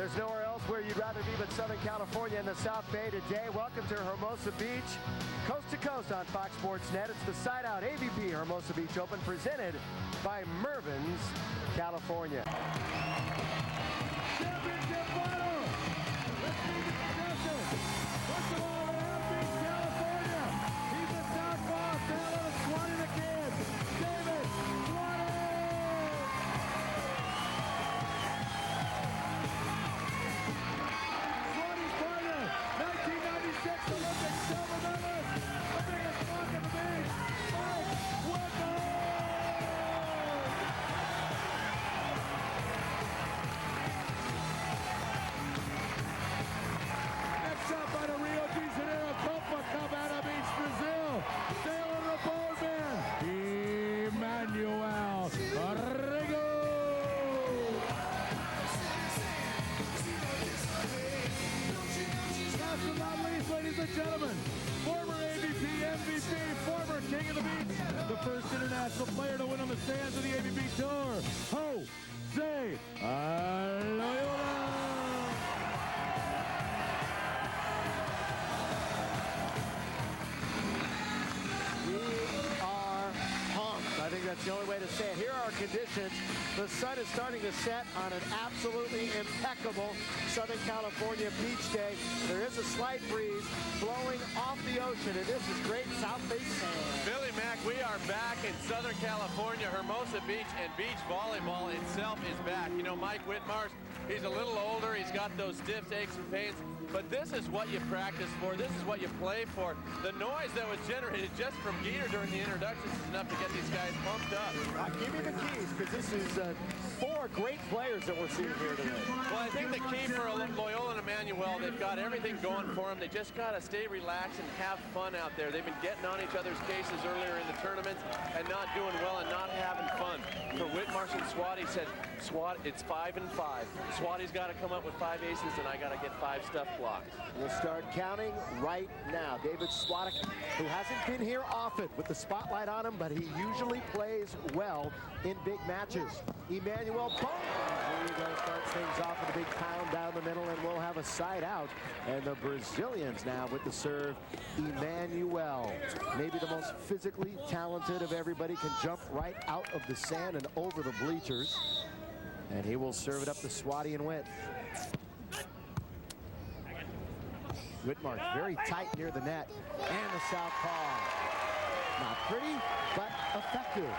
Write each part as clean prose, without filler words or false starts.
There's nowhere else where you'd rather be but Southern California in the South Bay today. Welcome to Hermosa Beach, coast to coast on Fox Sports Net. It's the Side Out AVP Hermosa Beach Open presented by Mervyn's, California. Championship final. Let's meet the contestants. First of all, Beach, California. He's a southpaw, Taylor of Swatik the kid. David Swatik. Swatik's partner, 1996 Olympic silver medalist, the biggest rock in the beach, Whitmarsh. Next up by the Rio de Janeiro Copacabana Beach, Brazil, sailing the boatman, Emmanuel Rego. Last but not least, ladies and gentlemen, former AVP, MVP, former King of the Beach, the first international player to win on the sands of the AVP Tour, Jose Loiola. I think that's the only way to say it. Here are our conditions. The sun is starting to set on an absolutely impeccable Southern California beach day. There is a slight breeze blowing off the ocean, and this is great South Bay sand. Billy Mack, we are back in Southern California. Hermosa Beach and beach volleyball itself is back. You know, Mike Whitmarsh, he's a little older. He's got those stiff aches and pains. But this is what you practice for. This is what you play for. The noise that was generated just from Geeter during the introductions is enough to get these guys pumped up. Give me the keys, because this is four great players that we're seeing here today. Well, I think the key for Loiola and Emmanuel, they've got everything going for them. They just got to stay relaxed and have fun out there. They've been getting on each other's cases earlier in the tournament and not doing well and not having fun. For Whitmarsh and Swatik said, it's 5 and 5. Swati's got to come up with 5 aces, and I got to get 5 stuff blocked. We'll start counting right now. David Swatik, who hasn't been here often with the spotlight on him, but he usually plays well in big matches. Emmanuel, boom! Here he goes, starts things off with a big pound down the middle, and we'll have a side out. And the Brazilians now with the serve, Emmanuel. Maybe the most physically talented of everybody, can jump right out of the sand and over the bleachers. And he will serve it up to Swatik and Whit. Whitmarsh very tight near the net, and the southpaw. Not pretty, but effective.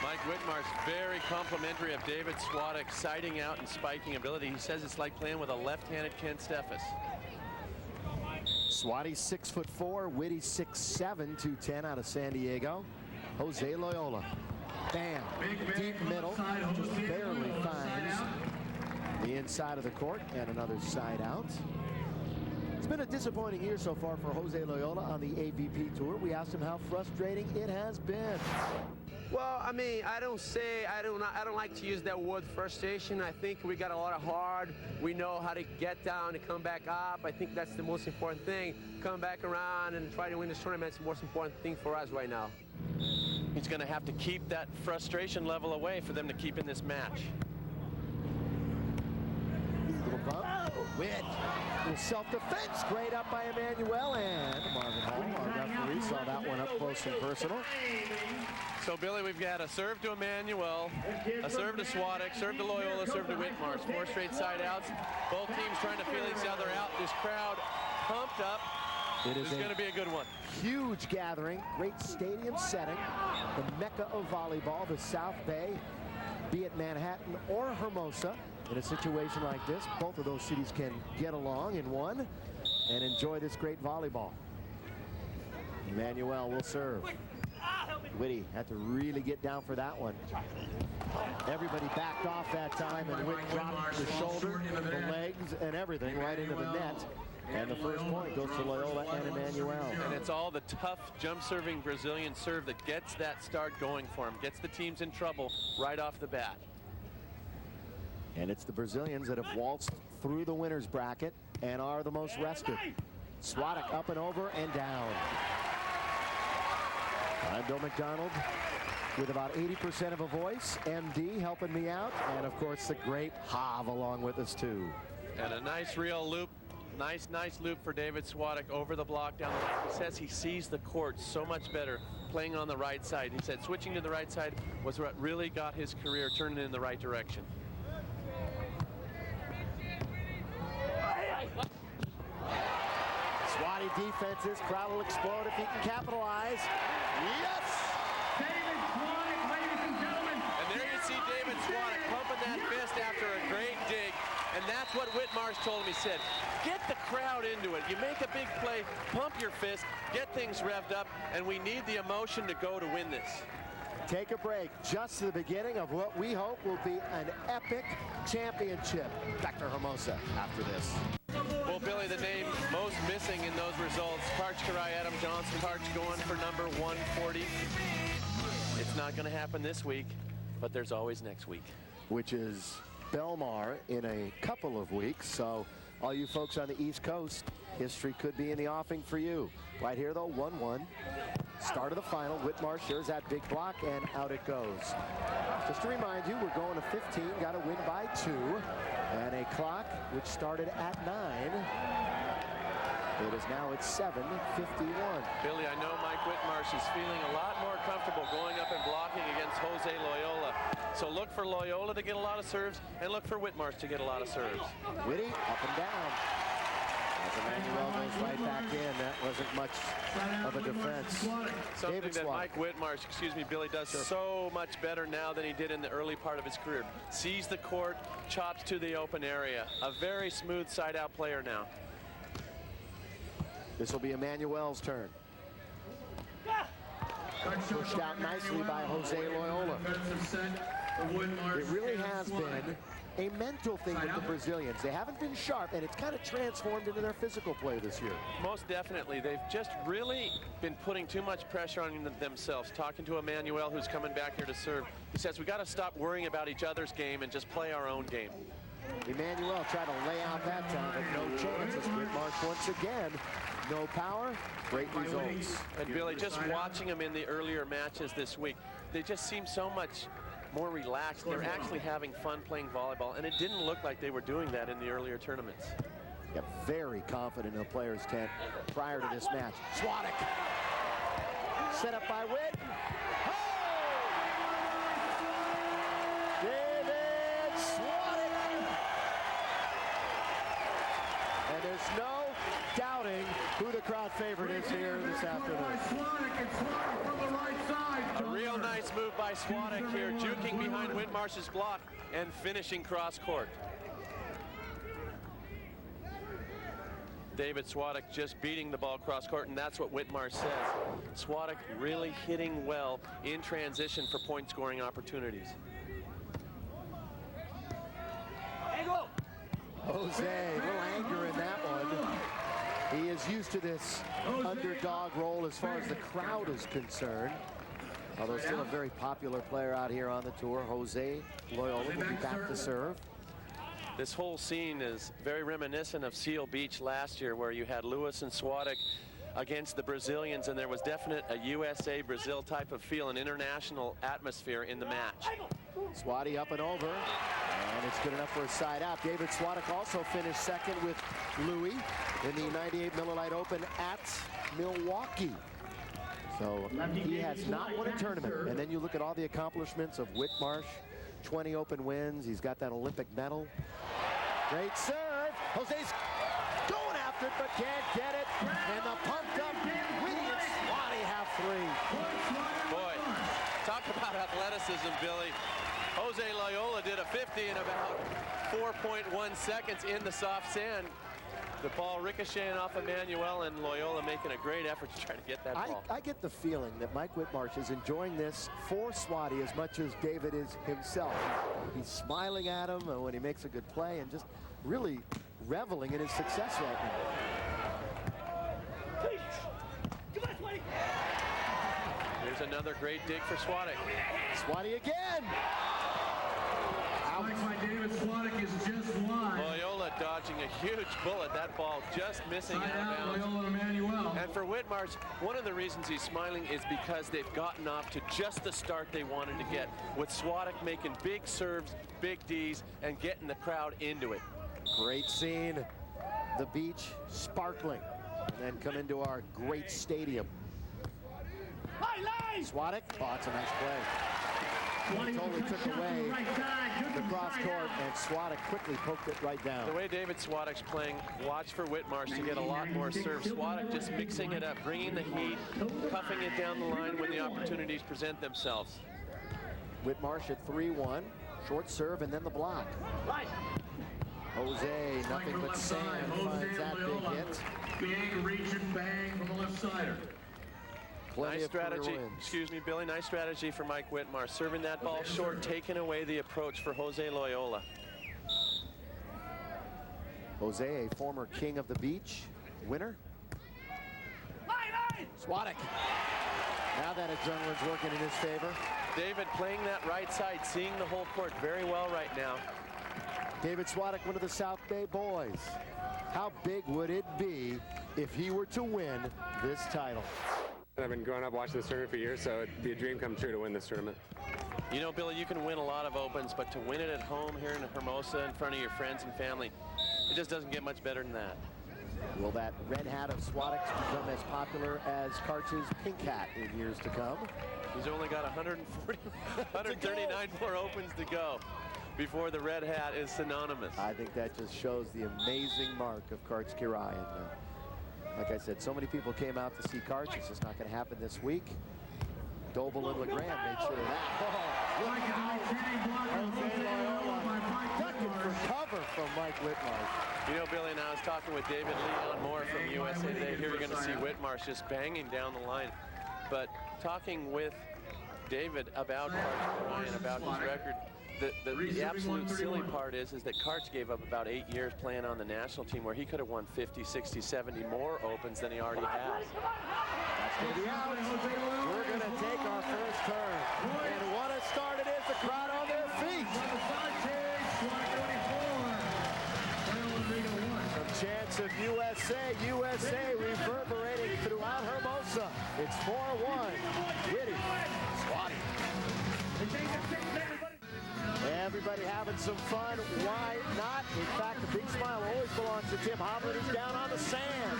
Mike Whitmarsh, very complimentary of David Swatik's sighting out and spiking ability. He says it's like playing with a left-handed Ken Steffes. Swatik's 6'4", Whitty 6'7", 210 out of San Diego. Jose Loiola. Bam, deep middle, just barely finds the inside of the court, and another side out. It's been a disappointing year so far for Jose Loiola on the AVP Tour. We asked him how frustrating it has been. Well, I mean, I don't like to use that word frustration. I think we got a lot of heart. We know how to get down and come back up. I think that's the most important thing. Come back around and try to win this tournament. It's the most important thing for us right now. He's going to have to keep that frustration level away for them to keep in this match. Little bump. Whit. Little self-defense. Great up by Emmanuel, and Marvin Hall, our referee, saw that one up close and personal. So, Billy, we've got a serve to Emmanuel, a serve to Swatik, serve to Loiola, serve to Whitmarsh. 4 straight side outs. Both teams trying to feel each other out. This crowd pumped up. This is going to be a good one. Huge gathering, great stadium setting. The mecca of volleyball, the South Bay, be it Manhattan or Hermosa. In a situation like this, both of those cities can get along in one and enjoy this great volleyball. Emmanuel will serve. Whitty had to really get down for that one. Everybody backed off that time, and Whit dropped the shoulder, the legs, and everything right into the net. And the first point goes to Loiola and Emmanuel. And it's all the tough jump-serving Brazilian serve that gets that start going for him, gets the teams in trouble right off the bat. And it's the Brazilians that have waltzed through the winner's bracket and are the most rested. Swatik up and over and down. Bill McDonald with about 80% of a voice. MD helping me out. And, of course, the great Hav along with us, too. And a nice real loop. Nice loop for David Swatik over the block down the line. He says he sees the court so much better playing on the right side. He said switching to the right side was what really got his career turning in the right direction. Swati defenses. Crowd will explode if he can capitalize. Yes! David Swatik, ladies and gentlemen. And there you see David Swatik pumping that fist after a great dig. And that's what Whitmarsh told him. He said, get the crowd into it. You make a big play, pump your fist, get things revved up, and we need the emotion to go to win this. Take a break. Just the beginning of what we hope will be an epic championship. Back to Hermosa after this. Well, Billy, the name most missing in those results, Parch Karai, Adam Johnson. Parch going for number 140. It's not going to happen this week, but there's always next week. Which is Belmar in a couple of weeks. So all you folks on the East Coast, history could be in the offing for you. Right here, though, 1-1. Start of the final. Whitmarsh shares that big block, and out it goes. Just to remind you, we're going to 15. Got to win by 2. And a clock which started at 9. It is now at 7:51. Billy, I know Mike Whitmarsh is feeling a lot more comfortable going up and blocking against Jose Loiola. So look for Loiola to get a lot of serves, and look for Whitmarsh to get a lot of serves. Whitty up and down. As Emmanuel goes right back in, that wasn't much of a defense. Something David that Swatik. Mike Whitmarsh, excuse me, Billy, does so much better now than he did in the early part of his career. Sees the court, chops to the open area. A very smooth side-out player now. This will be Emmanuel's turn. Pushed out nicely by Jose Loiola. It really has been a mental thing with the Brazilians. They haven't been sharp, and it's kind of transformed into their physical play this year. Most definitely. They've just really been putting too much pressure on themselves. Talking to Emmanuel, who's coming back here to serve, he says, we got to stop worrying about each other's game and just play our own game. Emmanuel tried to lay out that time, but no chances. Whitmarsh once again. No power, great results. And Billy, just watching them in the earlier matches this week, they just seem so much more relaxed. They're actually having fun playing volleyball, and it didn't look like they were doing that in the earlier tournaments. Yeah, very confident in the players' tent prior to this match. Swatik. Set up by Whit. Oh! David Swatik. And there's no doubting who the crowd favorite is here this afternoon. A real nice move by Swatik here, juking behind Whitmarsh's block and finishing cross court. David Swatik just beating the ball cross court, and that's what Whitmarsh says. Swatik really hitting well in transition for point scoring opportunities. Jose, a little anger in that one. He is used to this underdog role as far as the crowd is concerned. Although still a very popular player out here on the tour, Jose Loiola will be back to serve. This whole scene is very reminiscent of Seal Beach last year, where you had Lewis and Swatik against the Brazilians, and there was definite a USA-Brazil type of feel, an international atmosphere in the match. Swati up and over, and it's good enough for a side out. David Swatik also finished second with Louis in the 98 Miller Lite Open at Milwaukee. So he has not won a tournament. And then you look at all the accomplishments of Whitmarsh, 20 open wins. He's got that Olympic medal. Great serve. Jose's going after it, but can't get it. And the pumped up Whitty and Swati have 3. Boy, talk about athleticism, Billy. Jose Loiola did a 50 in about 4.1 seconds in the soft sand. The ball ricocheting off Emmanuel, and Loiola making a great effort to try to get that ball. I get the feeling that Mike Whitmarsh is enjoying this for Swati as much as David is himself. He's smiling at him when he makes a good play and just really reveling in his success right now. Here's another great dig for Swatik. Swati again. Out by David Swatik is just wide. Loiola dodging a huge bullet. That ball just missing out of bounds. And for Whitmarsh, one of the reasons he's smiling is because they've gotten off to just the start they wanted to get, with Swatik making big serves, big Ds, and getting the crowd into it. Great scene. The beach sparkling, and then come into our great stadium. Swatik, oh, it's a nice play. He totally took away the cross court, and Swatik quickly poked it right down. The way David Swatik's playing, watch for Whitmarsh to get a lot more serve. Swatik just mixing it up, bringing the heat, puffing it down the line when the opportunities present themselves. Whitmarsh at 3-1, short serve, and then the block. Jose, nothing but sand, finds that big hit. Big reach and bang from the left sider. Nice strategy, excuse me, Billy, nice strategy for Mike Whitmarsh. Serving that ball short, taking away the approach for Jose Loiola. Jose, a former king of the beach, winner. Swatik. Now that adrenaline's working in his favor. David playing that right side, seeing the whole court very well right now. David Swatik, one of the South Bay boys. How big would it be if he were to win this title? I've been growing up watching this tournament for years, so it'd be a dream come true to win this tournament. You know, Billy, you can win a lot of opens, but to win it at home here in Hermosa in front of your friends and family, it just doesn't get much better than that. Will that red hat of Swatik's become as popular as Karch's pink hat in years to come? He's only got 139 more opens to go before the red hat is synonymous. I think that just shows the amazing mark of Karch Kiraly. Like I said, so many people came out to see Karch. It's just not going to happen this week. Doble and LeGrand made sure of that. Ducking for cover from Mike Whitmarsh. You know, Billy, and I was talking with David Leon Moore from USA Today. Here you're going to see Whitmarsh just banging down the line. But talking with David about Karch Kiraly and about his record, the absolute silly part is that Karch gave up about 8 years playing on the national team, where he could have won 50, 60, 70 more opens than he already has. That's going to be out. We're going to take our first turn. And what a start it is. The crowd on their feet. Some chants of USA, USA reverberating throughout Hermosa. It's 4-1. Whitty, Swatik. Everybody having some fun. Why not? In fact, the big smile always belongs to Tim Hovland, who's down on the sand.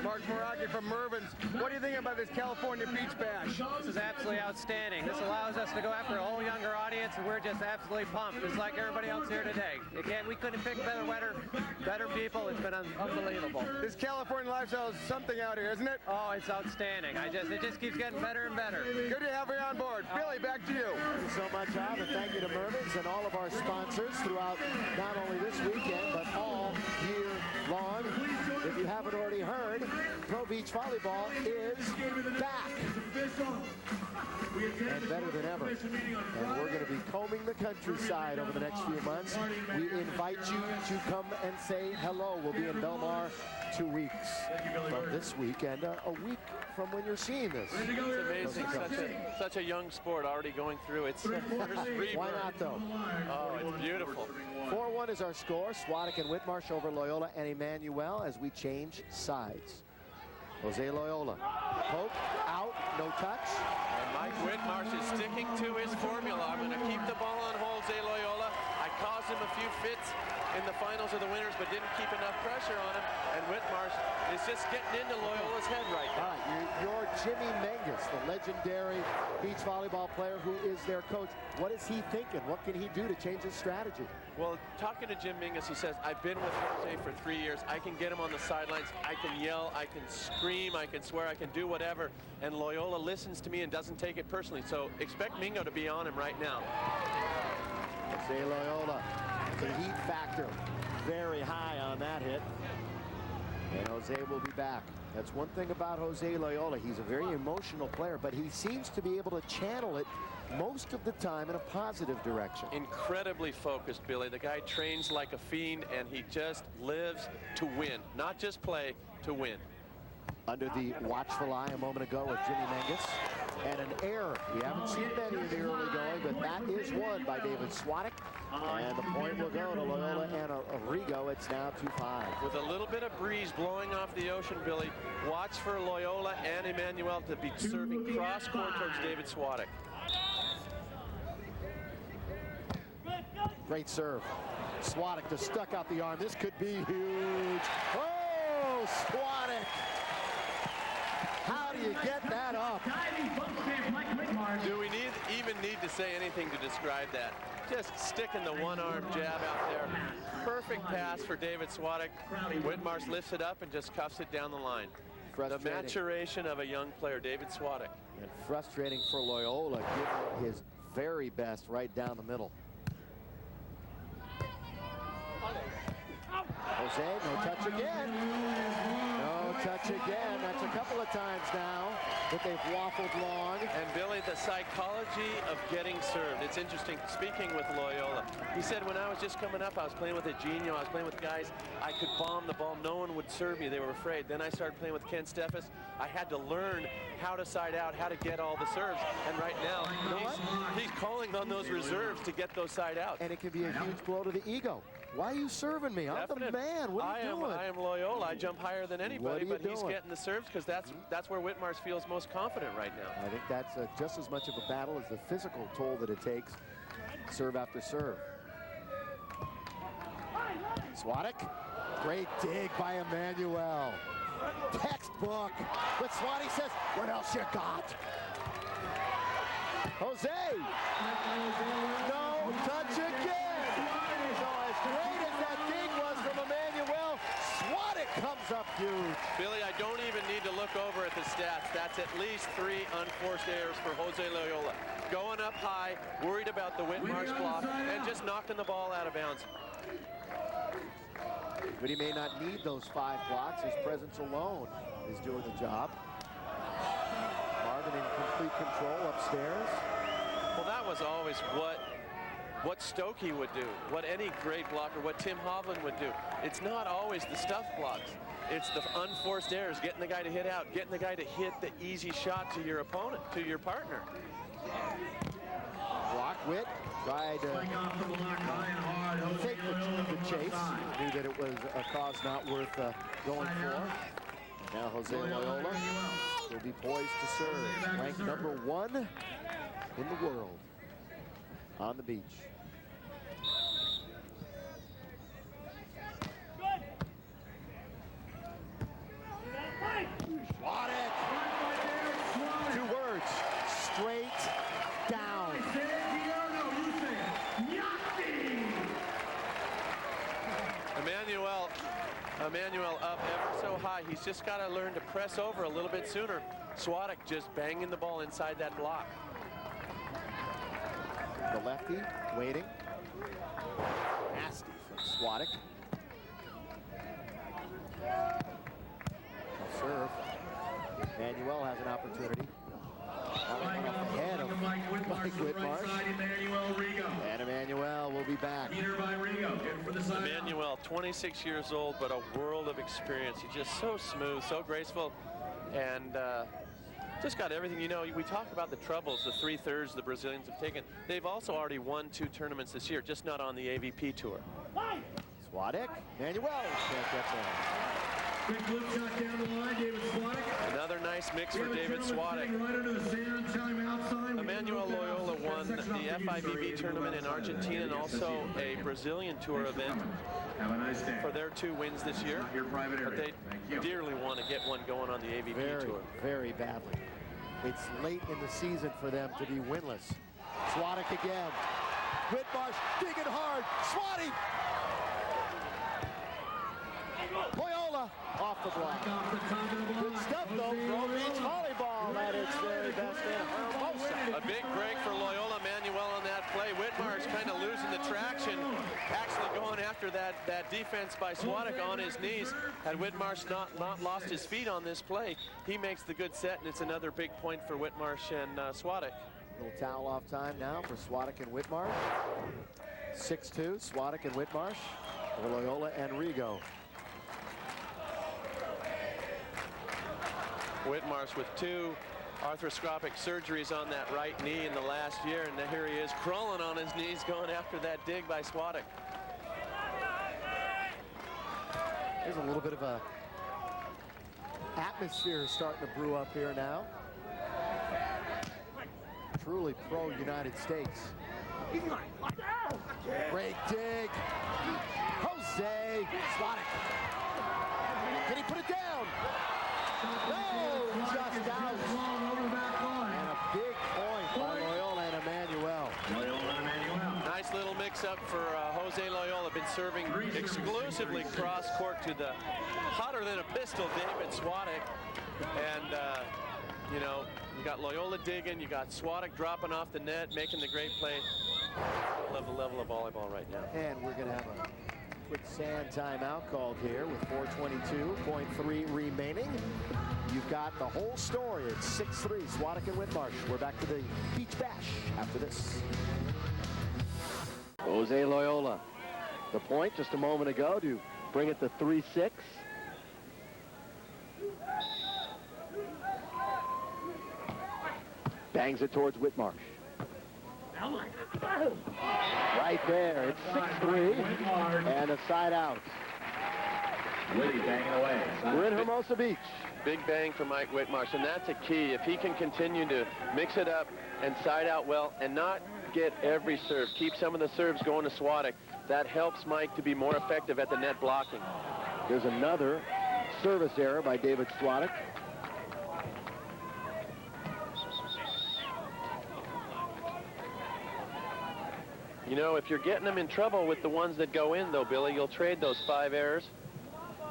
Mark Moragi from Mervyn's. What do you think about this California Beach Bash? This is absolutely outstanding. This allows us to go after a whole younger audience, and we're just absolutely pumped, just like everybody else here today. We couldn't pick better people. It's been unbelievable. This California lifestyle is something out here, isn't it? Oh, it's outstanding. It just keeps getting better and better. Good to have you on board. Billy, back to you. Thank you so much, Rob, and thank you to Mervyn's and all of our sponsors throughout not only this weekend, but all year long. If you haven't already heard, Pro Beach Volleyball is back. And better than ever. And we're going to be combing the countryside over the next few months. We invite you to come and say hello. We'll be in Belmar 2 weeks from this week, and a week from when you're seeing this. It's amazing, such a young sport already going through its first rebirth. Why not, though? Oh, it's beautiful. 4-1 is our score. Swatik and Whitmarsh over Loiola and Emmanuel as we change sides. Jose Loiola, poke, out, no touch. And Mike Whitmarsh is sticking to his formula. I'm going to keep the ball on Jose Loiola. I caused him a few fits in the finals of the winners, but didn't keep enough pressure on him. And Whitmarsh is just getting into Loiola's head right now. All right, you're Jimmy Menges, the legendary beach volleyball player who is their coach. What is he thinking? What can he do to change his strategy? Well, talking to Jim Menges, he says, I've been with Jose for 3 years. I can get him on the sidelines. I can yell, I can scream, I can swear, I can do whatever. And Loiola listens to me and doesn't take it personally. So expect Mingo to be on him right now. Jose Loiola, the heat factor very high on that hit. And Jose will be back. That's one thing about Jose Loiola. He's a very emotional player, but he seems to be able to channel it most of the time in a positive direction. Incredibly focused, Billy. The guy trains like a fiend, and he just lives to win. Not just play, to win. Under the watchful eye a moment ago with Jimmy Menges. And an error. We haven't seen many in the early going, but that is won by David Swatik. And the point will go to Loiola and a real Rego, it's now 2-5. With a little bit of breeze blowing off the ocean, Billy, watch for Loiola and Emmanuel to be serving cross-court towards David Swatik. Great serve. Swatik just stuck out the arm. This could be huge. Oh, Swatik. How do you get that up? Do we even need to say anything to describe that? Just sticking the one-arm jab out there. Perfect pass for David Swatik. Whitmarsh lifts it up and just cuffs it down the line. The maturation of a young player, David Swatik. And frustrating for Loiola, giving his very best right down the middle. Jose, no touch again. No touch again. That's a couple of times now that they've waffled long. And Billy, the psychology of getting served. It's interesting, speaking with Loiola. He said, when I was just coming up, I was playing with Eugenio, I was playing with guys, I could bomb the ball. No one would serve me. They were afraid. Then I started playing with Ken Steffes. I had to learn how to side out, how to get all the serves. And right now, he's calling on those reserves to get those side outs. And it can be a huge blow to the ego. Why are you serving me? I'm the man. What are you doing? I am Loiola. I jump higher than anybody, but he's getting the serves because that's where Whitmarsh feels most confident right now. I think that's just as much of a battle as the physical toll that it takes, serve after serve. Swatik, great dig by Emmanuel. Textbook. But Swatik says, what else you got? Jose. No touch again. Great as that dig was from Emmanuel, Swatik comes up huge. Billy, I don't even need to look over at the stats. That's at least 3 unforced errors for Jose Loiola. Going up high, worried about the Whitmarsh block, and just knocking the ball out of bounds. But he may not need those 5 blocks. His presence alone is doing the job. Marvin in complete control upstairs. Well, that was always what Stokey would do, what any great blocker, what Tim Hovland would do. It's not always the stuff blocks. It's the unforced errors, getting the guy to hit out, getting the guy to hit the easy shot to your opponent, to your partner. Block Whit tried to take the chase, knew that it was a cause not worth going for. Now Jose Loiola will be poised to serve, ranked #1 in the world on the beach. Swatik. 2 words, straight down. Emmanuel up ever so high. He's just got to learn to press over a little bit sooner. Swatik just banging the ball inside that block. The lefty waiting. Nasty from Swatik. Serve. Emmanuel has an opportunity. Off the head of Mike Whitmarsh. And Emmanuel will be back. Emmanuel, 26 years old, but a world of experience. He's just so smooth, so graceful, and just got everything. You know, we talk about the troubles, the 3/3 the Brazilians have taken. They've also already won 2 tournaments this year, just not on the AVP tour. Swatik, Emmanuel can't get there. Quick flip shot down the line, David Swatik. Another nice mix for David Swatik. Right under the sand, time outside. Emmanuel Loiola won the FIVB tournament in Argentina and also a Brazilian tour event for their 2 wins this year. But they dearly want to get one going on the AVP tour. Very badly. It's late in the season for them to be winless. Swatik again. Whitmarsh digging hard. Swatik. Loiola off the block. Good stuff though, Pro Beach Volleyball at its very best in Hermosa. A big break for Loiola. Emmanuel on that play. Whitmarsh kind of losing the traction, actually going after that defense by Swatik on his knees. Had Whitmarsh not lost his feet on this play, he makes the good set, and it's another big point for Whitmarsh and Swatik. Little towel off time now for Swatik and Whitmarsh. 6-2, Swatik and Whitmarsh. For Loiola and Rego. Whitmarsh with 2 arthroscopic surgeries on that right knee in the last year, and here he is crawling on his knees going after that dig by Swatik. There's a little bit of a atmosphere starting to brew up here now. Truly pro-United States. Great dig. Jose Swatik. Can he put it down? No, just out. And a big point by Loiola and Emmanuel. Nice little mix-up for Jose Loiola. Been serving exclusively cross-court to the hotter than a pistol David Swatik. And, you know, you got Loiola digging, you got Swatik dropping off the net, making the great play. Love the level of volleyball right now. And we're going to have a quick sand timeout called here with 4:22.3 remaining. You've got the whole story. It's 6-3, Swatik and Whitmarsh. We're back to the Beach Bash after this. Jose Loiola, the point just a moment ago to bring it to 3-6. Bangs it towards Whitmarsh. Right there, it's 6-3 and a side out. We're in Hermosa Beach. Big bang for Mike Whitmarsh, and that's a key. If he can continue to mix it up and side out well and not get every serve, keep some of the serves going to Swatik, that helps Mike to be more effective at the net blocking. There's another service error by David Swatik. You know, if you're getting them in trouble with the ones that go in, though, Billy, you'll trade those 5 errors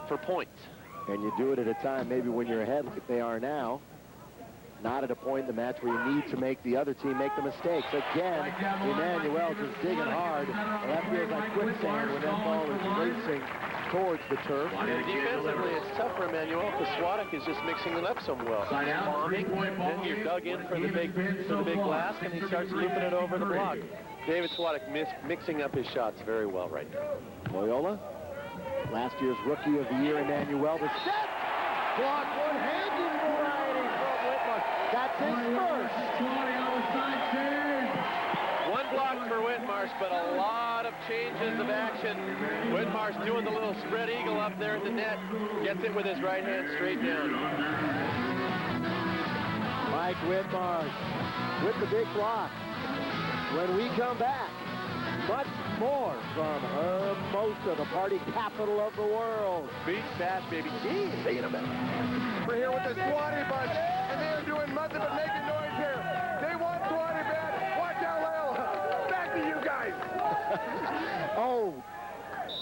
for points. And you do it at a time maybe when you're ahead like they are now. Not at a point in the match where you need to make the other team make the mistakes. Again, Emmanuel just digging hard. And that feels like quicksand when that ball is racing towards the turf. And defensively, it's tough for Emmanuel because Swatik is just mixing it up so well. He's bombing, then you're dug in for the big glass, and he starts looping it over the block. David Swatik mixing up his shots very well right now. Loiola, last year's Rookie of the Year, Emmanuel, the set! Block one-handed variety from Whitmarsh. That's his first. One block for Whitmarsh, but a lot of changes of action. Whitmarsh doing the little spread eagle up there at the net. Gets it with his right hand straight down. Mike Whitmarsh with the big block. When we come back, much more from Hermosa, the party capital of the world. Beach Bash, baby. See you in a minute. We're here with the Swatik bunch, and they are doing nothing but making noise here. They want Swatik back. Watch out, Loiola. Back to you guys. Oh,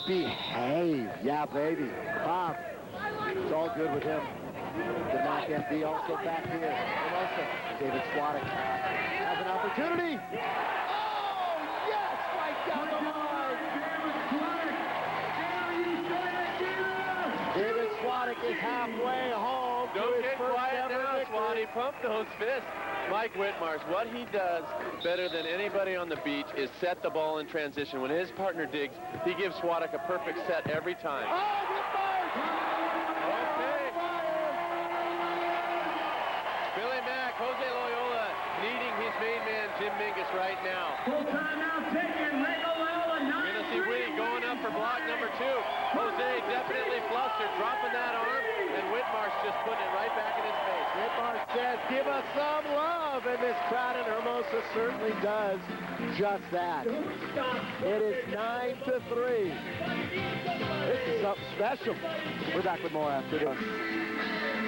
behave. Yeah, baby. Bob, it's all good with him. The knock MD also back here. Hermosa, David Swatik has an opportunity. Oh, yes, right down the line. David Swatik is halfway home. Don't get quiet now, Swati. Pump those fists. Mike Whitmarsh, what he does better than anybody on the beach is set the ball in transition. When his partner digs, he gives Swatik a perfect set every time. Oh, Whitmarsh! Okay. Billy Mack, Jose Loiola needing his main man, Jim Mingus, right now. Full time now taken. Rego Loiola, You're going to see Whitty going up for block number 2. Jose definitely flustered, dropping that arm, and Whitmarsh just putting it right back in his face. Whitmarsh says, give us some love, and this crowd in Hermosa certainly does just that. It is 9-3. This is something special. We're back with more after this.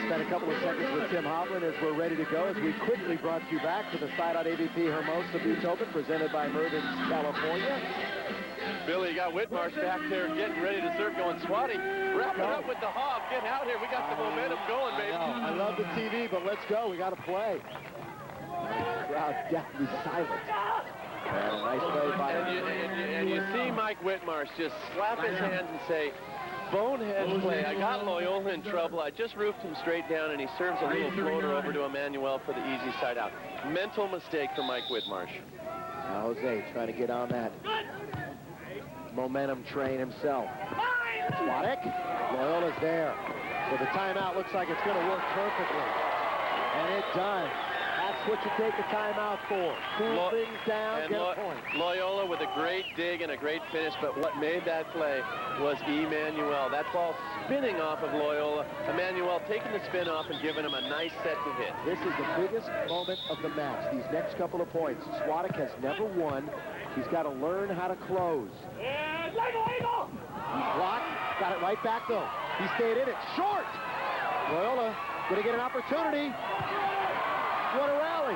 Spent a couple of seconds with Tim Hovland as we're ready to go, as we quickly brought you back to the side on AVP Hermosa Beach Open, presented by Mervyn's, California. Billy, you got Whitmarsh back there getting ready to serve, going Swatik. Wrap it up with the hob. Get out here. We got the momentum going, baby. I love the TV, but let's go. We got to play. Crowd definitely silent. And a nice play by and you see Mike Whitmarsh just slap his hands and say, bonehead play. I got Loiola in trouble. I just roofed him straight down, and he serves a little floater over to Emmanuel for the easy side out. Mental mistake for Mike Whitmarsh. Now Jose trying to get on that momentum train himself. Swatik, Loiola's there. So the timeout looks like it's going to work perfectly. And it does. That's what you take a timeout for. Cool things down, and get a point. Loiola with a great dig and a great finish, but what made that play was Emmanuel. That ball spinning off of Loiola. Emmanuel taking the spin off and giving him a nice set to hit. This is the biggest moment of the match, these next couple of points. Swatik has never won. He's got to learn how to close. He's blocked, got it right back though. He stayed in it, short. Loiola gonna get an opportunity. What a rally.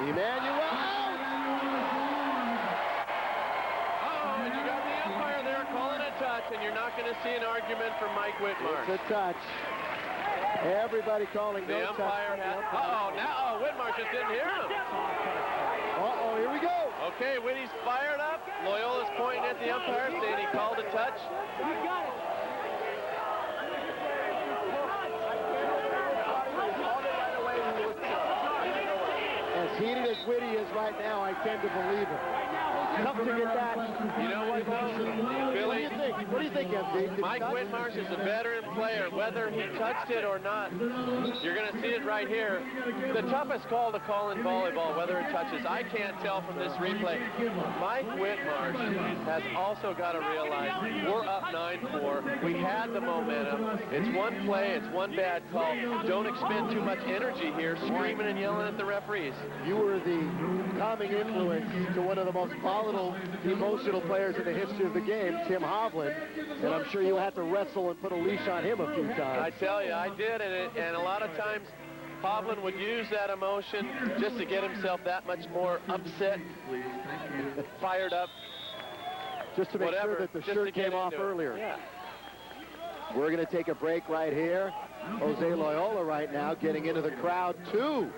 Emmanuel. Oh, and you got the umpire there calling a touch, and you're not going to see an argument from Mike Whitmarsh. It's a touch. Everybody calling the no umpire touch. has. Now Whitmarsh just didn't hear him. Here we go. Okay, Whitty's fired up. Loiola's pointing at the umpire, saying he called a touch. You got it. As heated as Whitty is right now, I tend to believe it. Tough to get that. You know what, though, Billy? What do you think, MD? Mike Whitmarsh is a veteran player. Whether he touched it or not, you're going to see it right here. The toughest call to call in volleyball, whether it touches. I can't tell from this replay. Mike Whitmarsh has also got to realize we're up 9-4. We had the momentum. It's one play. It's one bad call. Don't expend too much energy here screaming and yelling at the referees. You were the calming influence to one of the most volatile, emotional players in the history of the game, Tim Hovland, and I'm sure you had to wrestle and put a leash on him a few times. I tell you, I did, and a lot of times Hovland would use that emotion just to get himself that much more upset, fired up. Just to make sure that the shirt came off earlier. Yeah. We're going to take a break right here. Jose Loiola right now getting into the crowd too.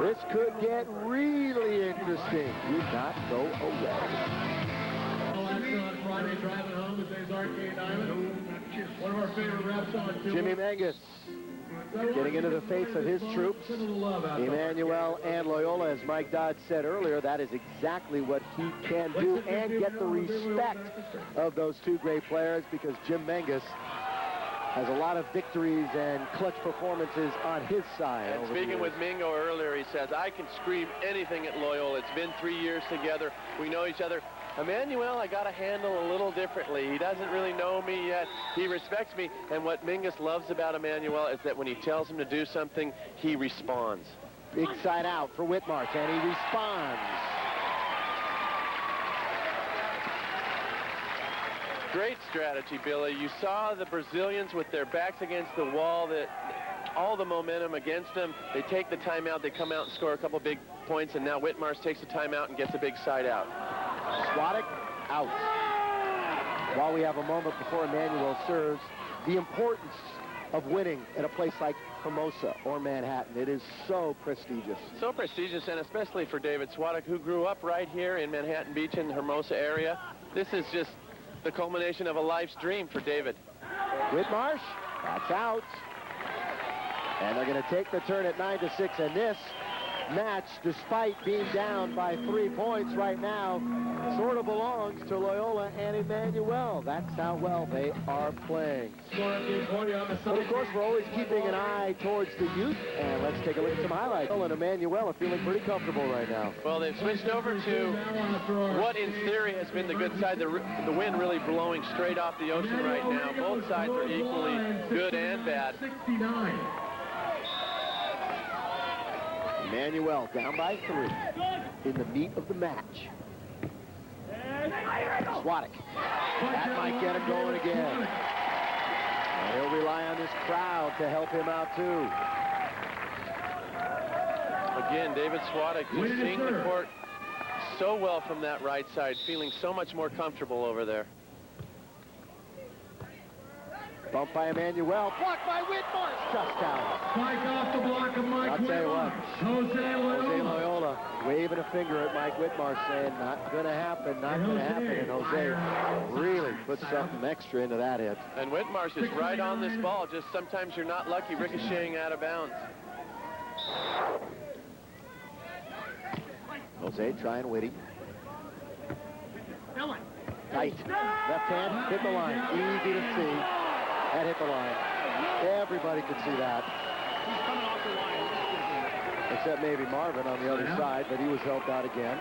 This could get really interesting. Do not go away. Friday driving home to Days Arcade Island. One of our favorite reps on tour. Jimmy Mangus getting into the face of his troops. Emmanuel and Loiola, as Mike Dodd said earlier, that is exactly what he can do and get the respect of those two great players, because Jim Mangus has a lot of victories and clutch performances on his side. And speaking with Mingo earlier, he says, I can scream anything at Loiola. It's been 3 years together. We know each other. Emmanuel, I got to handle a little differently. He doesn't really know me yet. He respects me. And what Mingus loves about Emmanuel is that when he tells him to do something, he responds. Big side out for Whitmarsh, and he responds. Great strategy, Billy. You saw the Brazilians with their backs against the wall, that all the momentum against them. They take the timeout, they come out and score a couple big points, and now Whitmarsh takes the timeout and gets a big side out. Swatik out. While we have a moment before Emmanuel serves, the importance of winning at a place like Hermosa or Manhattan. It is so prestigious. So prestigious, and especially for David Swatik, who grew up right here in Manhattan Beach in the Hermosa area. This is just the culmination of a life's dream for David. Whitmarsh, that's out. And they're going to take the turn at 9-6, and this match, despite being down by 3 points right now, sort of belongs to Loiola and Emmanuel. That's how well they are playing. But of course, we're always keeping an eye towards the youth, and let's take a look at some highlights. And Emmanuel are feeling pretty comfortable right now. Well, they've switched over to what in theory has been the good side. The wind really blowing straight off the ocean right now. Both sides are equally good and bad. Emmanuel down by 3 in the meat of the match. Swatik. That might get him going again. And he'll rely on this crowd to help him out too. Again, David Swatik just seeing the court so well from that right side, feeling so much more comfortable over there. Bumped by Emmanuel, blocked by Whitmarsh, just out. Spike off the block of Mike I'll tell you what, Jose Loiola waving a finger at Mike Whitmarsh saying, not going to happen, not going to happen. And Jose really put something extra into that hit. And Whitmarsh is right on this ball, just sometimes you're not lucky ricocheting out of bounds. Jose trying Whitty. Tight. Left hand, hit the line. Easy to see. That hit the line. Everybody could see that. He's coming off the line. Except maybe Marvin on the other side, but he was helped out again.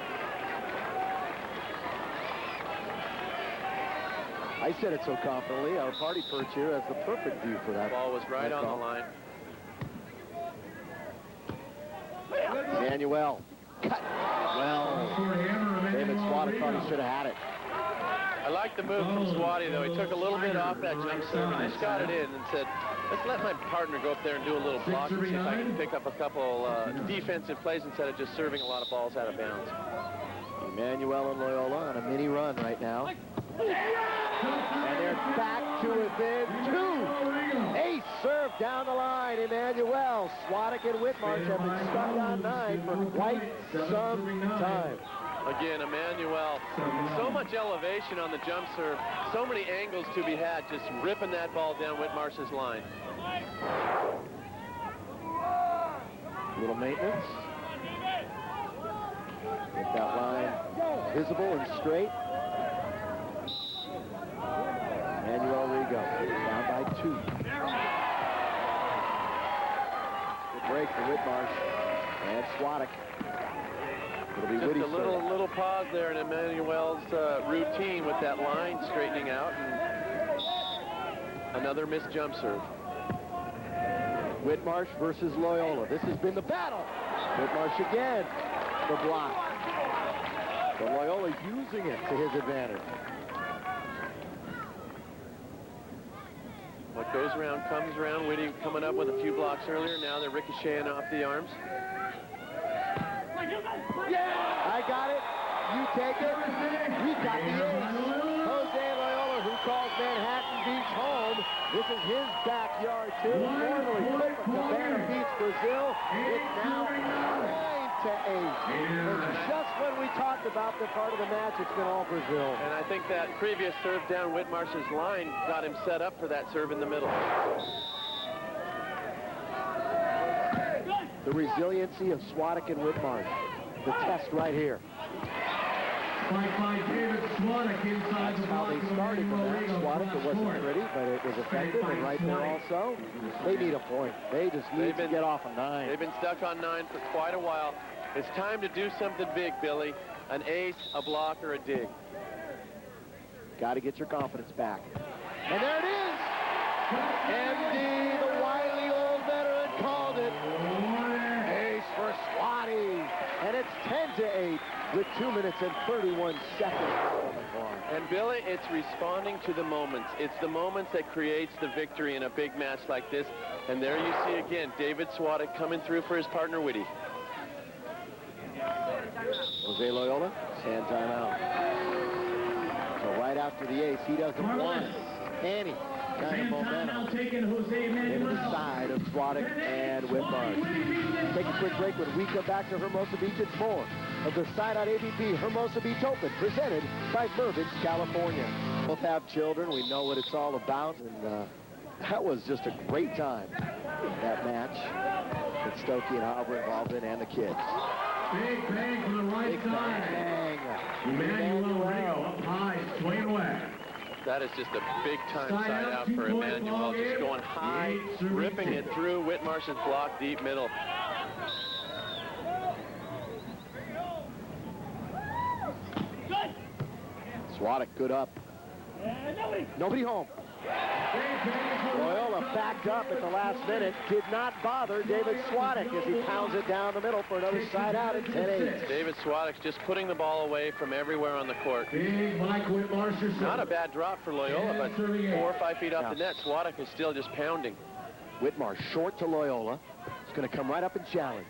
I said it so confidently. Our party perch here has the perfect view for that. Ball was right on the line. Manuel. Cut. Well, David Swatik thought he should have had it. I like the move from Swatik, though. He took a little bit off that jump serve and just got it in and said, let's let my partner go up there and do a little block and see if I can pick up a couple defensive plays instead of just serving a lot of balls out of bounds. Emmanuel and Loiola on a mini run right now. And they're back to within 2. Ace serve down the line. Emmanuel, Swatik, and Whitmarsh have been stuck on 9 for quite some time. Again, Emmanuel, so much elevation on the jump serve, so many angles to be had, just ripping that ball down Whitmarsh's line. Little maintenance. Get that line visible and straight. Emmanuel Rego down by 2. Good break for Whitmarsh and Swatik. It'll be Just a little pause there in Emmanuel's routine with that line straightening out, and another missed jump serve. Whitmarsh versus Loiola. This has been the battle. Whitmarsh again, the block. But Loiola using it to his advantage. What goes around comes around. Whitty coming up with a few blocks earlier. Now they're ricocheting off the arms. I got it. You take it. We got the ace. Jose Loiola, who calls Manhattan Beach home. This is his backyard, too. Formerly Cabana beats Brazil. It's now 9-8. And just when we talked about the part of the match, it's been all Brazil. And I think that previous serve down Whitmarsh's line got him set up for that serve in the middle. The resiliency of Swatik and Whitmarsh. The test right here. By David Swatik inside the How they started the match. Swatik, it wasn't pretty, but it was effective, and right there also, they need a point. They just need to get off a 9. They've been stuck on 9 for quite a while. It's time to do something big, Billy. An ace, a block, or a dig. Got to get your confidence back. And there it is! MD, the wily old veteran, called it. Ace for Swatik. And it's 10-8 with 2 minutes and 31 seconds. And Billy, it's responding to the moments. It's the moments that creates the victory in a big match like this. And there you see again, David Swatik coming through for his partner, Whitty. Jose Loiola, stand timeout. So right after the ace, he doesn't want any kind of momentum into the side of Swatik and Whitmarsh. Take a quick break. When we come back to Hermosa Beach, it's more of the Side-Out AVP Hermosa Beach Open, presented by Mervyn's, California. Both have children. We know what it's all about, and that was just a great time, that match that Stokey and Hauber involved in, and the kids. Big bang from the right side. Bang. Emmanuel Rego up high, swinging west. That is just a big-time side out for Emmanuel, just going high, ripping it through Whitmarsh's block, deep middle. Swatik, good up. Nobody home. Loiola backed up at the last minute. Did not bother David Swatik as he pounds it down the middle for another side out at 10-8. David Swatik's just putting the ball away from everywhere on the court. Not a bad drop for Loiola, but 4 or 5 feet off the net. Swatik is still just pounding. Whitmarsh short to Loiola. He's going to come right up and challenge.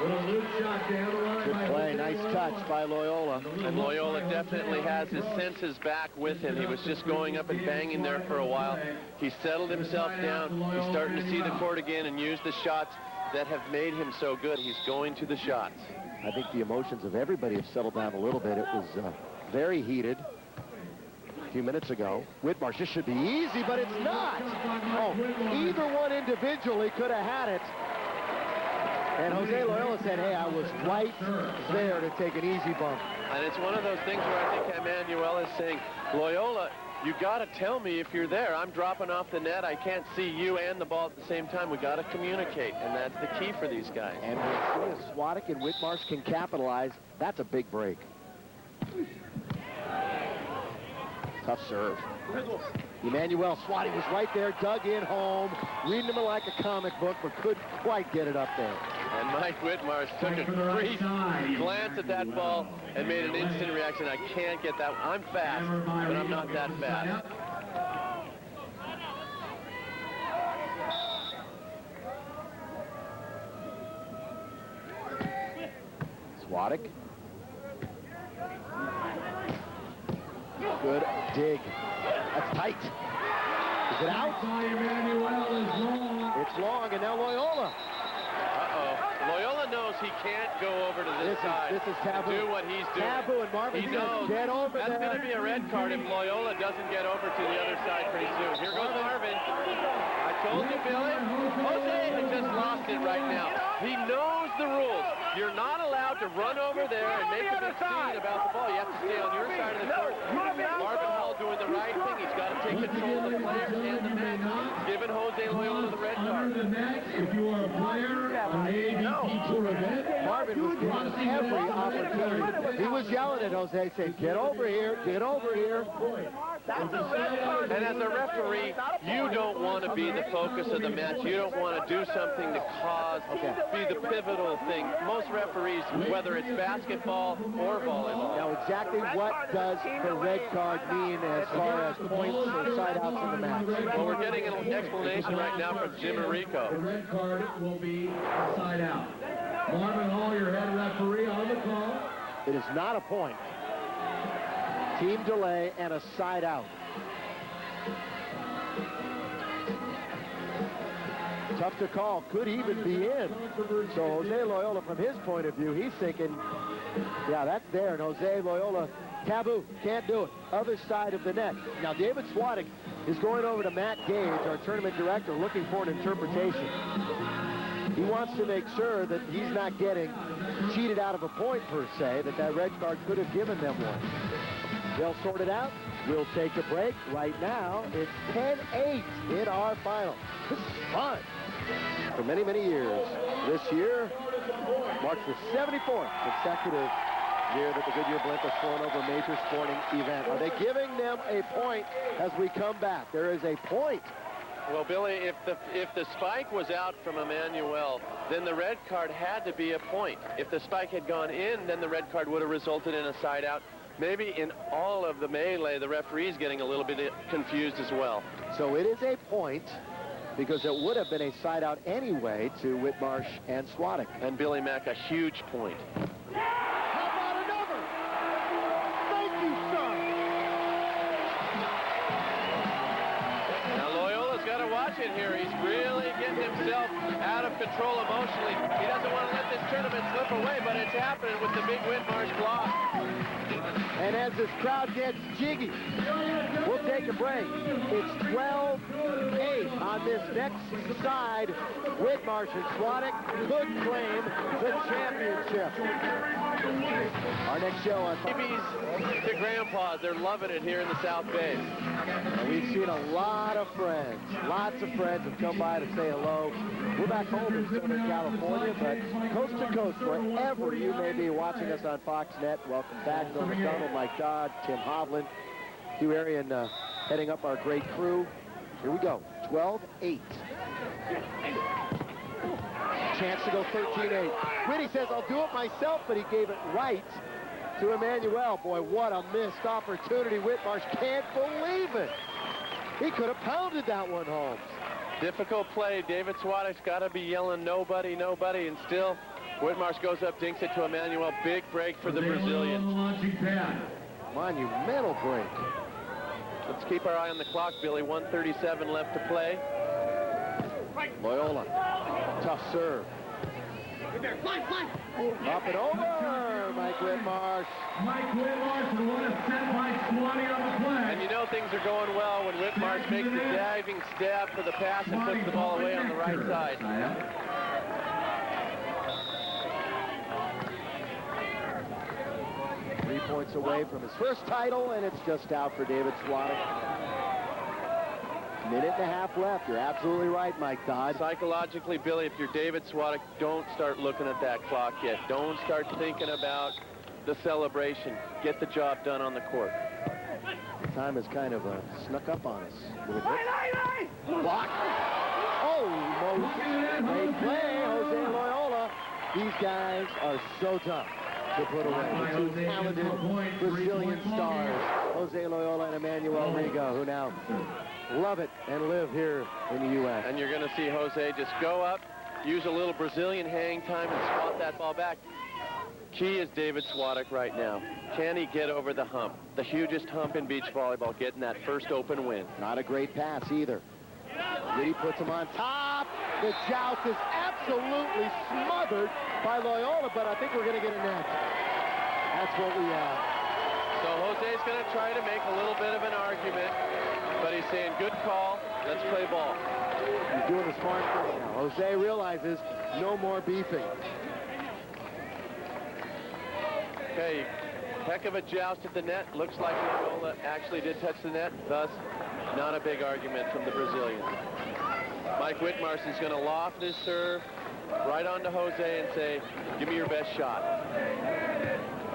Good play, nice touch by Loiola. And Loiola definitely has his senses back with him. He was just going up and banging there for a while. He settled himself down. He's starting to see the court again and use the shots that have made him so good. He's going to the shots. I think the emotions of everybody have settled down a little bit. It was very heated a few minutes ago. Whitmarsh, this should be easy, but it's not. Oh, either one individually could have had it. And Jose Loiola said, hey, I was right there to take an easy bump. And it's one of those things where I think Emmanuel is saying, Loiola, you got to tell me if you're there. I'm dropping off the net. I can't see you and the ball at the same time. We got to communicate, and that's the key for these guys. And we'll see if Swatik and Whitmarsh can capitalize. That's a big break. Tough serve. Emmanuel, Swatik was right there, dug in home, reading him like a comic book, but couldn't quite get it up there. And Mike Whitmarsh took a brief glance at that ball and made an instant reaction. I can't get that. I'm fast, but I'm not that fast. Swatik. Good dig. That's tight. Is it out? It's long, and now Loiola. Loiola knows he can't go over to this side. This is taboo. Do what he's doing. Taboo, and Marvin he knows get over that's going to be a red card if Loiola doesn't get over to the other side pretty soon. Here goes Marvin. I told you, Billy. Jose has just lost it right now. He knows the rules. You're not allowed to run over there and make a big scene about the ball. You have to stay on your side of the court. Marvin Hall doing the right thing. He's got to take control of the players and the match. Giving Jose Loiola the red card. If you are a player on the AVP tour event, Marvin was given every opportunity. He was yelling at Jose, saying, get over here, get over here. And as a referee, you don't want to be the focus of the match. You don't want to do something to cause, be the pivotal thing. Most referees, whether it's basketball or volleyball. Now, exactly what does the red card mean as far as points or side outs in the match? Well, we're getting an explanation right now from Jim the Rego. red card will be a side out. Marvin Hall, your head referee, on the call. It is not a point. Team delay and a side out. Tough to call. Could even be in. So Jose Loiola, from his point of view, he's thinking, yeah, that's there. And Jose Loiola, taboo, can't do it. Other side of the net. Now, David Swatik is going over to Matt Gage, our tournament director, looking for an interpretation. He wants to make sure that he's not getting cheated out of a point, per se, that red card could have given them one. They'll sort it out. We'll take a break. Right now, it's 10-8 in our final. This is fun. For many, many years. This year marks the 74th consecutive year that the Goodyear Blimp has flown over a major sporting event. Are they giving them a point as we come back? There is a point. Well, Billy, if the spike was out from Emmanuel, then the red card had to be a point. If the spike had gone in, then the red card would have resulted in a side out. Maybe in all of the melee, the referee's getting a little bit confused as well. So it is a point, because it would have been a side out anyway to Whitmarsh and Swatik. And Billy Mack, a huge point. How about another? Thank you, sir. Now Loiola's got to watch it here. He's really getting himself out of control emotionally. He doesn't want to let this tournament slip away, but it's happening with the big Whitmarsh block. And as this crowd gets jiggy, we'll take a break. It's 12-8 on this next side. Whitmarsh and Swatik could claim the championship. Our next show on Babies to grandpas, they're loving it here in the South Bay. And we've seen a lot of friends. Lots of friends have come by to say hello. We're back home in Southern California, but coast to coast, wherever you may be watching us on FoxNet, welcome back. Bill McDonald, Mike Dodd, Tim Hovland, Hugh Arian heading up our great crew. Here we go, 12-8. Chance to go 13-8. Whitty says, I'll do it myself, but he gave it right to Emmanuel. Boy, what a missed opportunity. Whitmarsh can't believe it. He could have pounded that one home. Difficult play. David Swatik's got to be yelling nobody, nobody, and still Whitmarsh goes up, dinks it to Emmanuel. Big break for the Brazilians. Monumental break. Let's keep our eye on the clock, Billy. 1:37 left to play. Loiola, tough serve. Up and over, Mike Whitmarsh. Mike Whitmarsh will want to set by Swatik on the play. And you know things are going well when Whitmarsh makes the diving stab for the pass and puts the ball away on the right side. points away from his first title, and it's just out for David Swatik. Minute and a half left. You're absolutely right, Mike Dodd. Psychologically, Billy, if you're David Swatik, don't start looking at that clock yet. Don't start thinking about the celebration. Get the job done on the court. The time has kind of snuck up on us. Block. Oh, great play, Jose Loiola. These guys are so tough to put away. The two talented Brazilian stars, Jose Loiola and Emmanuel Rego, who now love it and live here in the U.S. And you're going to see Jose just go up, use a little Brazilian hang time, and swat that ball back. Key is David Swatik right now. Can he get over the hump? The hugest hump in beach volleyball, getting that first open win. Not a great pass either. Lee puts him on top. The joust is absolutely smothered by Loiola, but I think we're going to get a net. That's what we have. So Jose's going to try to make a little bit of an argument, but he's saying, good call, let's play ball. He's doing the smart thing now. Jose realizes no more beefing. Okay, heck of a joust at the net. Looks like Loiola actually did touch the net, thus not a big argument from the Brazilian. Mike Whitmarsh is going to loft his serve right onto Jose and say, give me your best shot.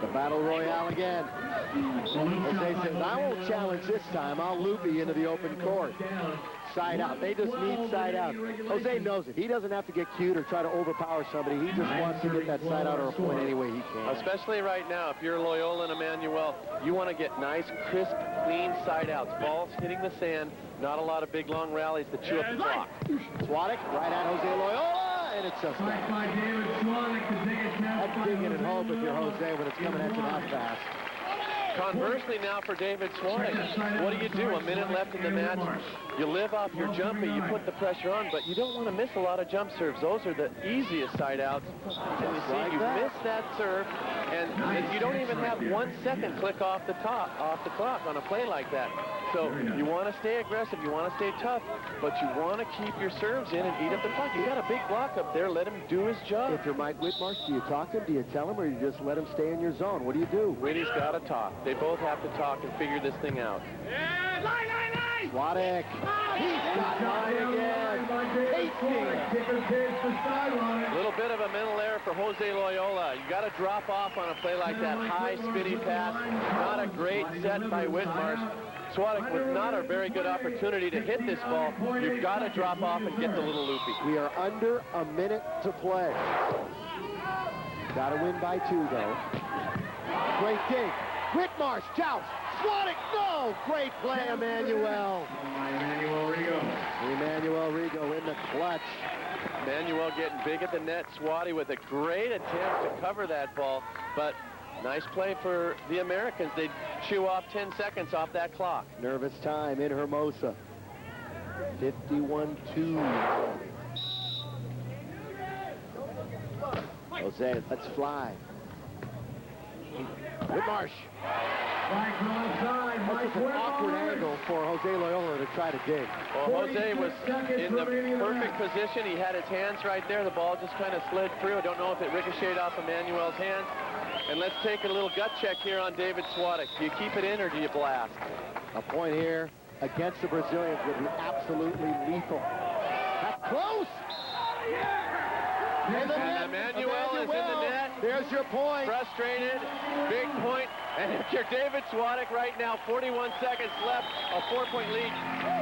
The battle royale again. Jose says, I won't challenge this time. I'll loop you into the open court. Side out. They just need side out. Jose knows it. He doesn't have to get cute or try to overpower somebody. He just wants to get that side out or a point any way he can. Especially right now, if you're Loiola and Emmanuel, you want to get nice, crisp, clean side outs. Balls hitting the sand, not a lot of big, long rallies that chew up the clock. Swatik right at Jose Loiola, and it's just That's digging and hope if you're Jose when it's coming at you that fast. Conversely now for David Swatik, what do? A minute left in the match. You live off your jumpy, you put the pressure on, but you don't want to miss a lot of jump serves. Those are the easiest side outs. And you see, you miss that serve, and you don't even have 1 second click off the clock on a play like that. So you want to stay aggressive, you want to stay tough, but you want to keep your serves in and eat up the clock. You got a big block up there, let him do his job. If you're Mike Whitmarsh, do you talk to him, do you tell him, or you just let him stay in your zone? What do you do? Whitty's got to talk. They both have to talk and figure this thing out. Swatik. He's got line again. A little bit of a mental error for Jose Loiola. You got to drop off on a play like that. High, spinny pass. Not a great set by Whitmarsh. Swatik with not a very good opportunity to hit this ball. You've got to drop off and get the little loopy. We are under a minute to play. Got to win by 2, though. Great dig. Whitmarsh, joust. Swatik, no! Great play, Emmanuel. Emmanuel Rego in the clutch. Emmanuel getting big at the net. Swatik with a great attempt to cover that ball, but nice play for the Americans. They chew off 10 seconds off that clock. Nervous time in Hermosa. 51-2. Jose, let's fly. Whitmarsh. That's an awkward angle for Jose Loiola to try to dig. Well, Jose was in the perfect position. He had his hands right there. The ball just kind of slid through. I don't know if it ricocheted off Emmanuel's hands. And let's take a little gut check here on David Swatik. Do you keep it in or do you blast? A point here against the Brazilians would be absolutely lethal. That's close! And Emmanuel is in the net. There's your point. Frustrated, big point. And if you're David Swatik right now, 41 seconds left, a 4-point lead.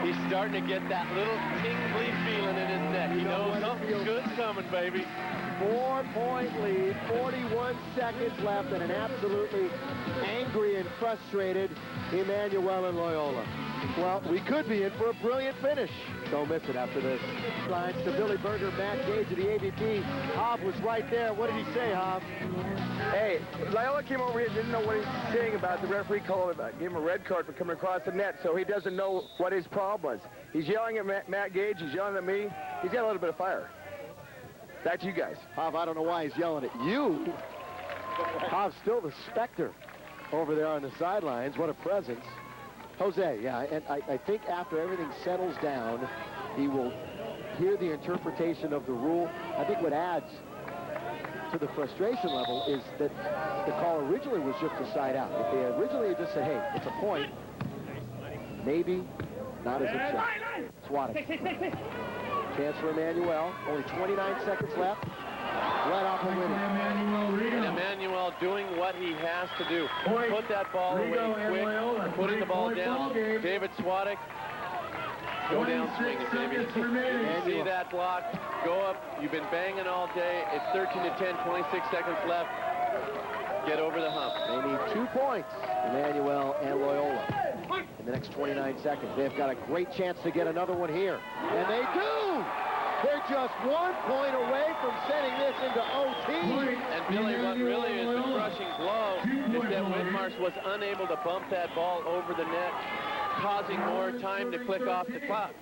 He's starting to get that little tingly feeling in his neck. He knows something good's coming, baby. 4-point lead, 41 seconds left, and an absolutely angry and frustrated Emmanuel and Loiola. Well, we could be in for a brilliant finish. Don't miss it after this. Lines to Billy Berger, Matt Gage of the AVP. Hob was right there. What did he say, Hob? Hey, Loiola came over here, didn't know what he was saying about the referee called him, gave him a red card for coming across the net, so he doesn't know what his problem was. He's yelling at Matt Gage, he's yelling at me. He's got a little bit of fire. Back to you guys. Hob, I don't know why he's yelling at you. Hob's still the specter over there on the sidelines. What a presence. Jose, yeah, and I think after everything settles down, he will hear the interpretation of the rule. I think what adds to the frustration level is that the call originally was just a side out. If they originally had just said, hey, it's a point, maybe not as upset. Swatik. Chance for Emmanuel. Only 29 seconds left. Right off of Whitty. And Emmanuel doing what he has to do. Put that ball away quick, putting the ball down. David Swatik, go down swinging, baby. You see that block, go up. You've been banging all day. It's 13-10, 26 seconds left. Get over the hump. They need 2 points, Emmanuel and Loiola, in the next 29 seconds. They've got a great chance to get another one here. And they do! They're just 1 point away from sending this into OT. And Billy, what really is the crushing blow is that Whitmarsh was unable to bump that ball over the net, causing more time to click off the clock.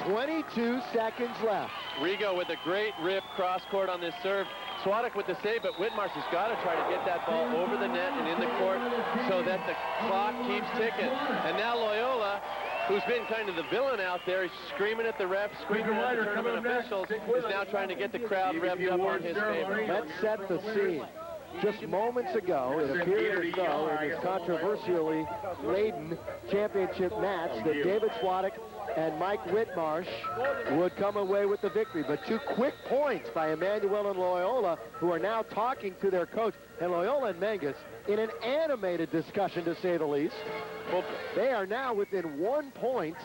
22 seconds left. Rego with a great rip cross court on this serve. Swatik with the save, but Whitmarsh has got to try to get that ball over the net and in the court so that the clock keeps ticking. And now Loiola, who's been kind of the villain out there, screaming at the refs, screaming at the tournament officials, is now trying to get the crowd revved up on his favor. Let's set the scene. Just moments ago, it appeared as though in this controversially laden championship match that David Swatik and Mike Whitmarsh would come away with the victory. But 2 quick points by Emmanuel and Loiola, who are now talking to their coach. And Loiola and Mangus, in an animated discussion to say the least, well, they are now within 1 point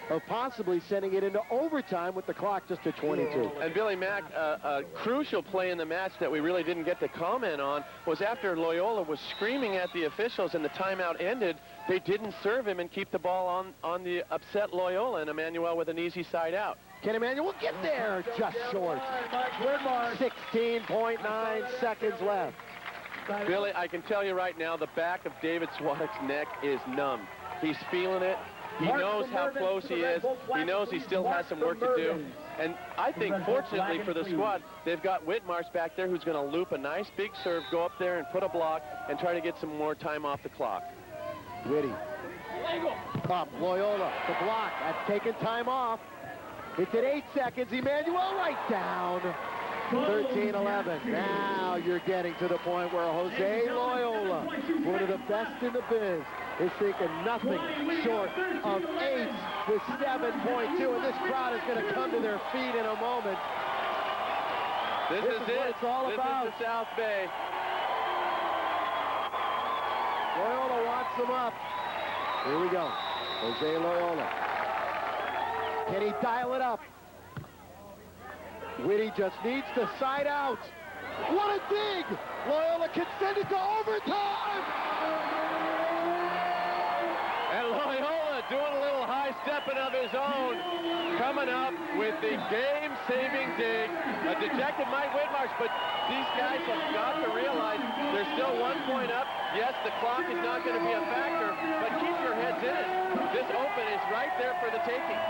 of possibly sending it into overtime with the clock just at 22. And Billy Mack, a crucial play in the match that we really didn't get to comment on was after Loiola was screaming at the officials and the timeout ended, they didn't serve him and keep the ball on the upset Loiola, and Emmanuel with an easy side out. Can Emmanuel get there? Just short. 16.9 seconds left. Billy, I can tell you right now, the back of David Swatik's neck is numb. He's feeling it. He knows how close he is. He knows he still has some work to do. And I think, fortunately for the squad, they've got Whitmarsh back there who's going to loop a nice big serve, go up there and put a block, and try to get some more time off the clock. Whitty. Up, Loiola, the block. That's taken time off. It's at 8 seconds. Emmanuel right down. 13-11. Now you're getting to the point where Jose Loiola, one of the best in the biz, is thinking nothing short of 8 with 7.2, and this crowd is going to come to their feet in a moment. This is it. What it's all about. This is the South Bay. Loiola wants them up. Here we go. Jose Loiola. Can he dial it up? Whitty just needs to side out. What a dig! Loiola can send it to overtime! And Loiola doing a little high stepping of his own, coming up with the game-saving dig. A dejected Mike Whitmarsh, but these guys have got to realize there's still 1 point up. Yes, the clock is not going to be a factor, but keep your heads in it. This open is right there for the taking.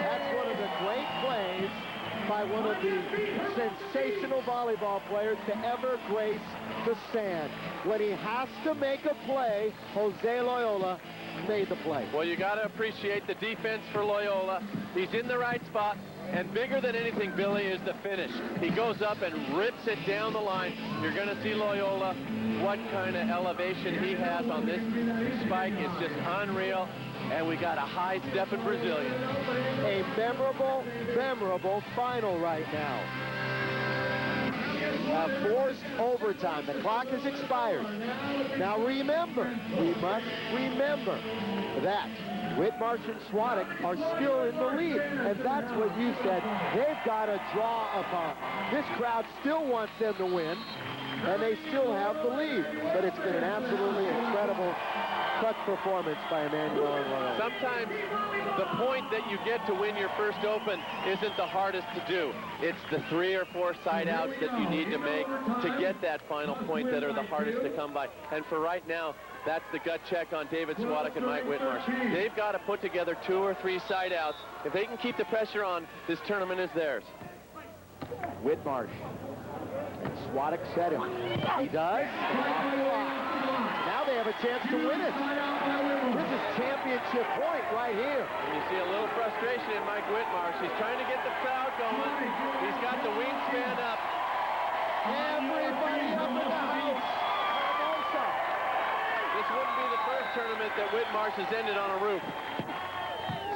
That's one of the great plays by one of the sensational volleyball players to ever grace the sand. When he has to make a play, Jose Loiola made the play. Well, you got to appreciate the defense for Loiola. He's in the right spot, and bigger than anything, Billy, is the finish. He goes up and rips it down the line. You're going to see Loiola, what kind of elevation he has on this spike. It's just unreal. And we got a high-stepping Brazilian. A memorable, memorable final right now. A forced overtime. The clock has expired. Now remember, we must remember that Whitmarsh and Swatik are still in the lead. And that's what you said. They've got to draw upon. This crowd still wants them to win, and they still have the lead. But it's been an absolutely incredible clutch performance by Emmanuel and Loiola. Sometimes the point that you get to win your first open isn't the hardest to do. It's the 3 or 4 side outs that you need to make to get that final point that are the hardest to come by. And for right now, that's the gut check on David Swatik and Mike Whitmarsh. They've got to put together 2 or 3 side outs. If they can keep the pressure on, this tournament is theirs. Whitmarsh. Swatik set him. He does. Now they have a chance to win it. This is championship point right here. And you see a little frustration in Mike Whitmarsh. He's trying to get the crowd going. He's got the wingspan up. Everybody up in the house. Hermosa. This wouldn't be the first tournament that Whitmarsh has ended on a roof.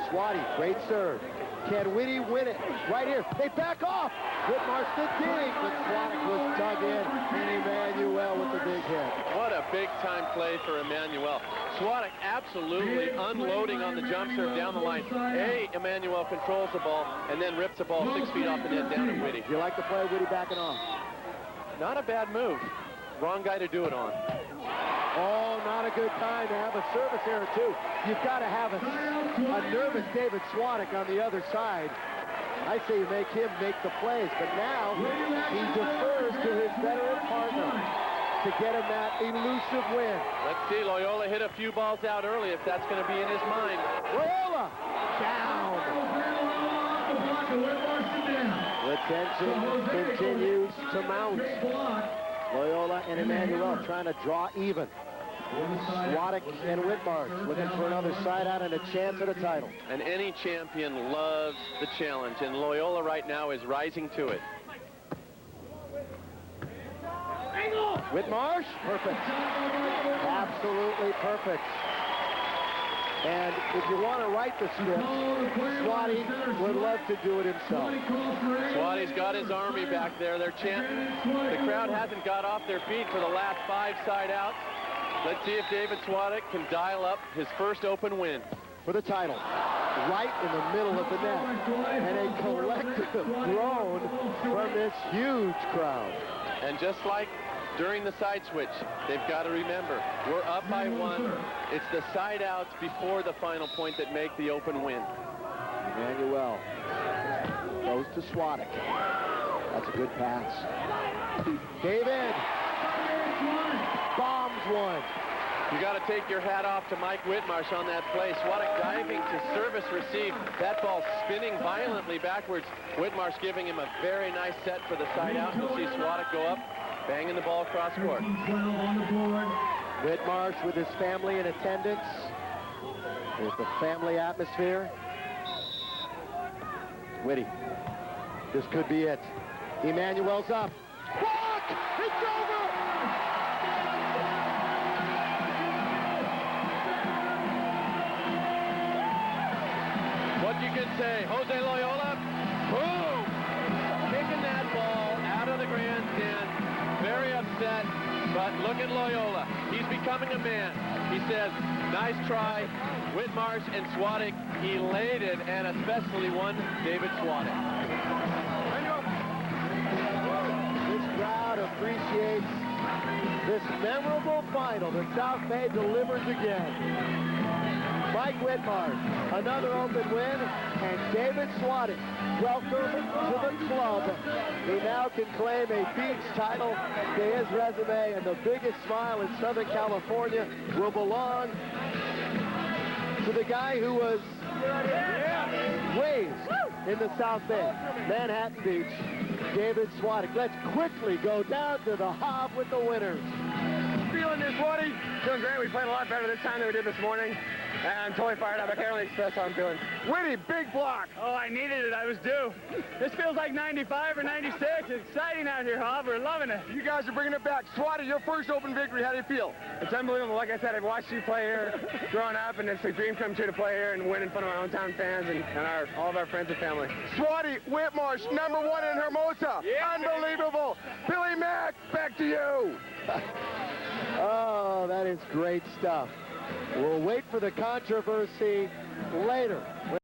Swatik, great serve. Can Whitty win it? Right here. They back off. Whitmarsh the dig, but Swatik was dug in. And Emmanuel with the big hit. What a big-time play for Emmanuel. Swatik absolutely unloading on the jump serve down the line. Emmanuel controls the ball and then rips the ball 6 feet off the net down at Whitty. You like to play Whitty backing off? Not a bad move. Wrong guy to do it on. Oh, not a good time to have a service error, too. You've got to have a nervous David Swatik on the other side. I say you make him make the plays, but now he defers to his veteran partner to get him that elusive win. Let's see, Loiola hit a few balls out early if that's going to be in his mind. Loiola down. The tension continues to mount. Loiola and Emmanuel trying to draw even. Swatik and Whitmarsh looking for another side out and a chance at a title. And any champion loves the challenge, and Loiola right now is rising to it. Whitmarsh, perfect. Absolutely perfect. And if you want to write the script, Swatik would love to do it himself. Swatik's got his army back there. They're chanting. The crowd hasn't got off their feet for the last 5 side outs. Let's see if David Swatik can dial up his first open win. For the title, right in the middle of the net. And a collective groan from this huge crowd. And just like during the side switch, they've got to remember, we're up by 1. It's the side outs before the final point that make the open win. Emmanuel goes to Swatik. That's a good pass. David bombs one. You got to take your hat off to Mike Whitmarsh on that play. Swatik diving to service receive. That ball spinning violently backwards. Whitmarsh giving him a very nice set for the side out. You'll see Swatik go up, banging the ball across court. Whitmarsh with his family in attendance. There's the family atmosphere. Whitty, this could be it. Emmanuel's up. Block! It's over! What you can say, Jose Loiola, boom! Kicking that ball out of the grandstand. Very upset, but look at Loiola. He's becoming a man. He says, nice try. Whitmarsh and Swatik elated, and especially one David Swatik. This crowd appreciates this memorable final. The South Bay delivers again. Mike Whitmarsh, another open win, and David Swatik, welcome to the club. He now can claim a beach title to his resume, and the biggest smile in Southern California will belong to the guy who was raised in the South Bay, Manhattan Beach, David Swatik. Let's quickly go down to the Hob with the winners. Feeling this, Woody? Doing great. We played a lot better this time than we did this morning. And I'm totally fired up. I can't really express how I'm feeling. Whitty, big block. Oh, I needed it. I was due. This feels like 95 or 96. It's exciting out here, Hob. We're loving it. You guys are bringing it back. Swatik, your first open victory. How do you feel? It's unbelievable. Like I said, I've watched you play here growing up, and it's a dream come true to play here and win in front of our hometown fans and all of our friends and family. Swatik, Whitmarsh, #1 in Hermosa. Yeah, unbelievable. Billy Mack, back to you. Oh, that is great stuff. We'll wait for the controversy later.